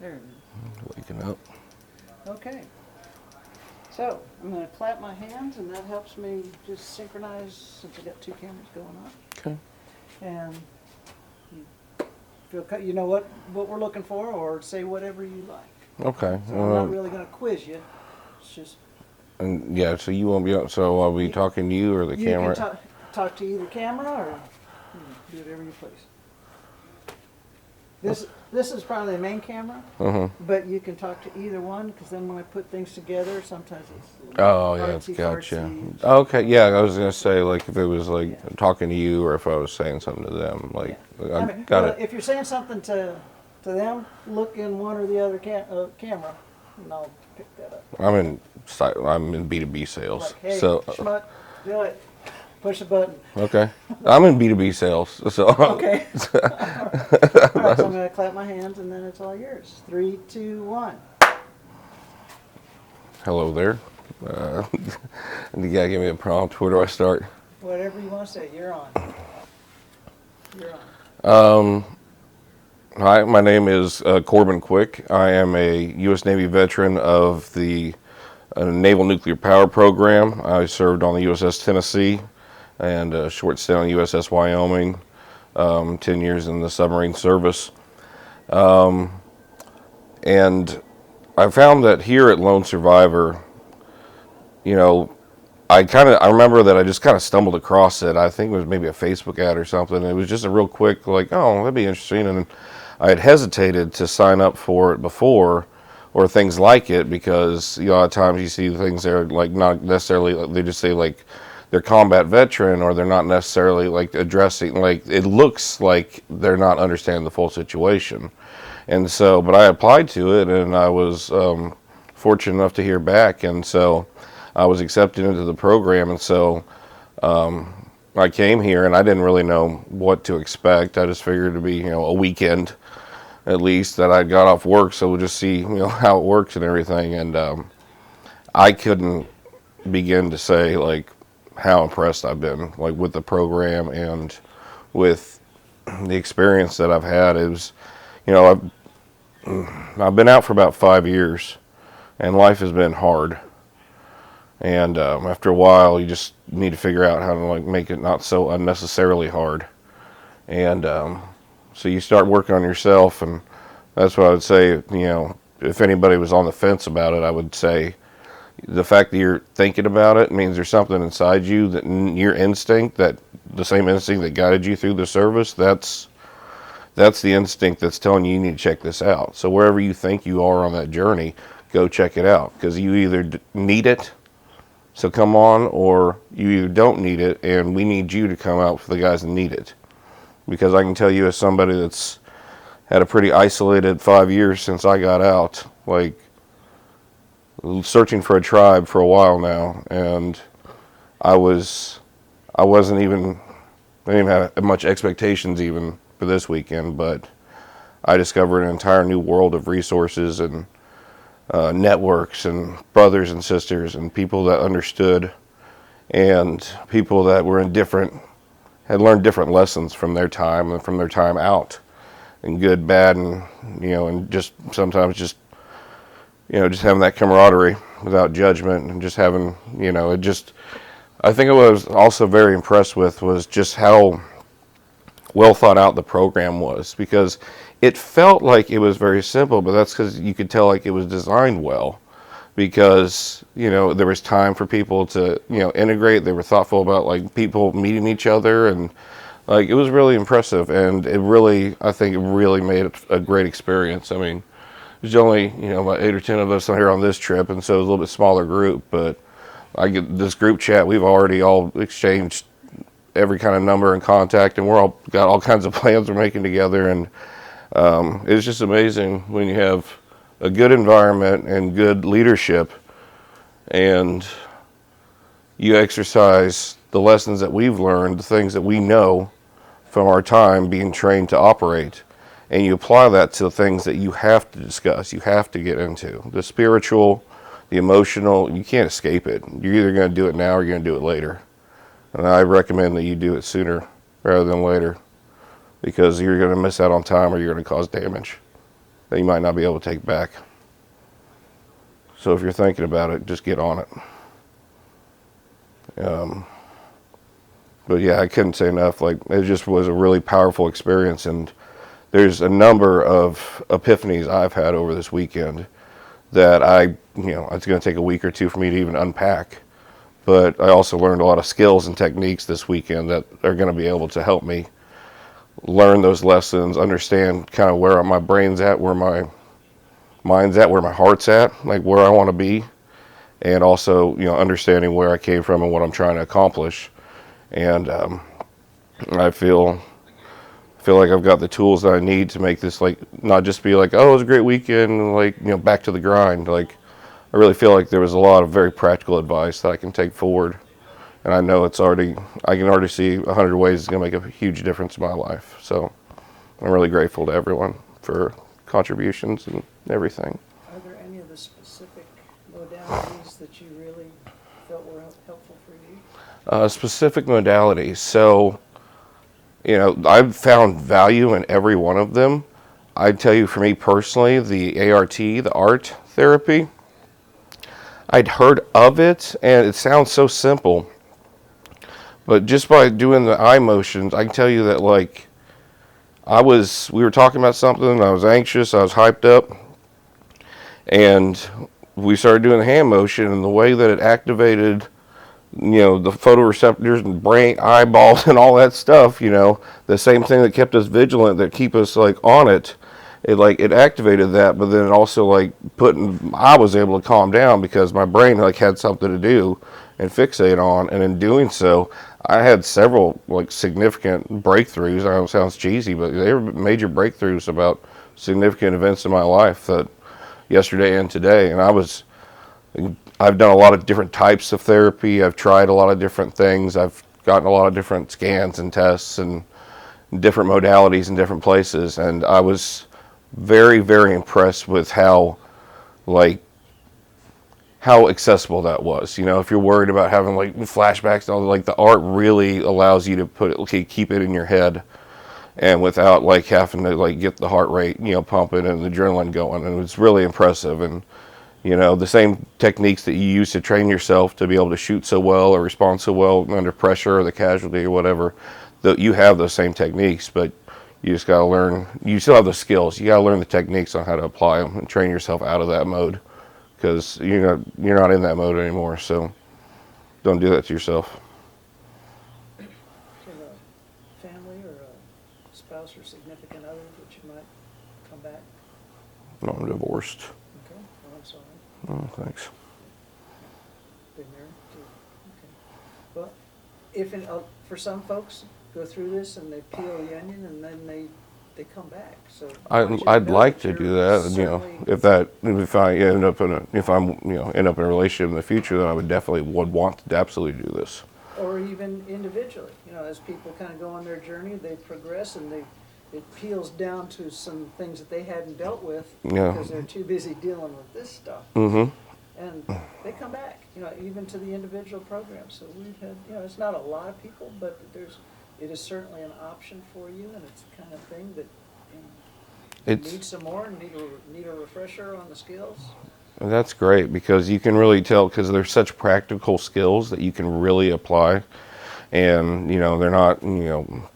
There it is. Waking up. Okay. So I'm going to clap my hands, and that helps me just synchronize since I got two cameras going on. Okay. And you know what we're looking for, or say whatever you like. Okay. So I'm not really going to quiz you. It's just. And yeah, so you won't be. So I'll be talking to you or the camera. You can talk to either camera or do whatever you please. This is probably the main camera, but you can talk to either one, because then when I put things together, sometimes it's gotcha. Okay, yeah, I was gonna say, like, if it was like talking to you, or if I was saying something to them, like, got it. If you're saying something to them, look in one or the other camera, and I'll pick that up. I'm in B2B sales, like, hey, so schmuck, do it. Push a button. okay. I'm in B2B sales, so okay. All right, so I'm going to clap my hands, and then it's all yours. 3, 2, 1. Hello there. You gotta give me a prompt. Where do I start? Whatever you want to say. You're on. You're on. Hi, my name is Corbin Quick. I am a U.S. Navy veteran of the Naval Nuclear Power Program. I served on the USS Tennessee and a short stint on USS Wyoming, 10 years in the submarine service. And I found that here at Lone Survivor, you know, I remember that I just kind of stumbled across it. I think it was maybe a Facebook ad or something. It was just a real quick, like, oh, that'd be interesting. And I had hesitated to sign up for it before, or things like it, because a lot of times you see things that are like not necessarily, they just say like they're combat veteran, or they're not necessarily like addressing, like it looks like they're not understanding the full situation. And so, but I applied to it, and I was fortunate enough to hear back, and so I was accepted into the program. And so I came here, and I didn't really know what to expect. I just figured it'd be, a weekend at least that I got off work, so we'll just see, how it works and everything. And I couldn't begin to say like how impressed I've been, like, with the program and with the experience that I've had. It was, I've been out for about 5 years, and life has been hard. And after a while, you just need to figure out how to like make it not so unnecessarily hard. And so you start working on yourself, and that's what I would say. If anybody was on the fence about it, I would say the fact that you're thinking about it means there's something inside you, that your instinct, that the same instinct that guided you through the service, that's the instinct that's telling you need to check this out. So wherever you think you are on that journey, go check it out, because you either need it, so come on, or you either don't need it, and we need you to come out for the guys that need it. Because I can tell you, as somebody that's had a pretty isolated 5 years since I got out, like searching for a tribe for a while now, and I didn't even have much expectations even for this weekend, but I discovered an entire new world of resources and networks and brothers and sisters and people that understood, and people that were had learned different lessons from their time and from their time out, and good, bad, and and just sometimes just having that camaraderie without judgment, and just having I think what I was also very impressed with was just how well thought out the program was, because it felt like it was very simple, but that's because you could tell like it was designed well, because there was time for people to integrate. They were thoughtful about like people meeting each other, and like it was really impressive, and I think it really made it a great experience. I mean, there's only about 8 or 10 of us here on this trip, and so it was a little bit smaller group, but I get this group chat, we've already all exchanged every kind of number and contact, and we're all got all kinds of plans we're making together. And it's just amazing when you have a good environment and good leadership, and you exercise the lessons that we've learned, the things that we know from our time being trained to operate, and you apply that to the things that you have to discuss, you have to get into. The spiritual, the emotional, you can't escape it. You're either going to do it now or you're going to do it later. And I recommend that you do it sooner rather than later, because you're going to miss out on time or you're going to cause damage. that you might not be able to take back. So if you're thinking about it, just get on it. But yeah, I couldn't say enough. Like, it just was a really powerful experience, and there's a number of epiphanies I've had over this weekend that it's going to take a week or two for me to even unpack. But I also learned a lot of skills and techniques this weekend that are going to be able to help me learn those lessons, understand kind of where my brain's at, where my mind's at, where my heart's at, like where I want to be, and also, understanding where I came from and what I'm trying to accomplish. And I feel like I've got the tools that I need to make this, like, not just be like, oh, it was a great weekend, and like, back to the grind. Like, I really feel like there was a lot of very practical advice that I can take forward. And I know I can already see 100 ways it's going to make a huge difference in my life. So I'm really grateful to everyone for contributions and everything. Are there any of the specific modalities that you really felt were helpful for you? Specific modalities. So, I've found value in every one of them. I'd tell you, for me personally, the ART, the art therapy, I'd heard of it, and it sounds so simple. But just by doing the eye motions, I can tell you that, like, we were talking about something, I was anxious, I was hyped up, and we started doing the hand motion, and the way that it activated, the photoreceptors and brain, eyeballs, and all that stuff, the same thing that kept us vigilant, that keep us, like, on it, it activated that, but then it also, like, I was able to calm down because my brain, like, had something to do and fixate on, and in doing so, I had several, like, significant breakthroughs. I know it sounds cheesy, but they were major breakthroughs about significant events in my life that yesterday and today. And I've done a lot of different types of therapy. I've tried a lot of different things. I've gotten a lot of different scans and tests and different modalities in different places. And I was very, very impressed with how accessible that was. If you're worried about having, like, flashbacks, and all, like, the art really allows you to keep it in your head, and without, like, having to, like, get the heart rate, pumping and the adrenaline going. And it's really impressive. And the same techniques that you use to train yourself to be able to shoot so well or respond so well under pressure or the casualty or whatever, that you have those same techniques, but you just got to learn. You still have the skills. You got to learn the techniques on how to apply them and train yourself out of that mode. Because you're not in that mode anymore, so don't do that to yourself. Do you have a family or a spouse or significant other that you might come back? No, I'm divorced. Okay, well, I'm sorry. Oh, thanks. Been married too. Okay. Well, for some folks, go through this and they peel the onion and then they come back. So I'd like to do that. If I'm end up in a relationship in the future, then I would definitely want to absolutely do this. Or even individually, as people kind of go on their journey, they progress and it peels down to some things that they hadn't dealt with because they're too busy dealing with this stuff. Mm-hmm. And they come back, even to the individual program. So we've had, it's not a lot of people, but it is certainly an option for you, and it's the kind of thing that need some more, need a refresher on the skills. That's great, because you can really tell, because they're such practical skills that you can really apply, and they're not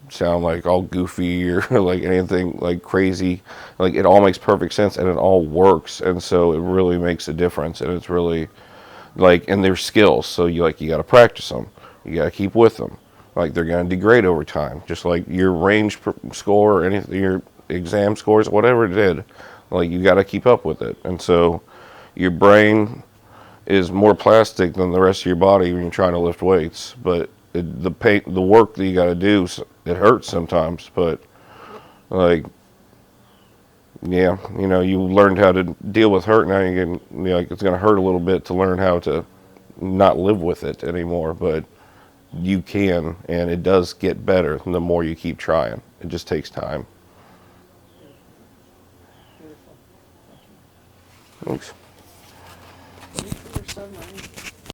sound like all goofy or like anything like crazy. Like, it all makes perfect sense and it all works, and so it really makes a difference. And it's really and they're skills, so you got to practice them, you got to keep with them. Like, they're going to degrade over time, just like your range score or anything, your exam scores, whatever it did. Like, you got to keep up with it. And so your brain is more plastic than the rest of your body when you're trying to lift weights. But the work that you got to do, it hurts sometimes. But you learned how to deal with hurt. Now it's going to hurt a little bit to learn how to not live with it anymore. But you can, and it does get better the more you keep trying. It just takes time. Beautiful. Thanks. Thank you for your submarine.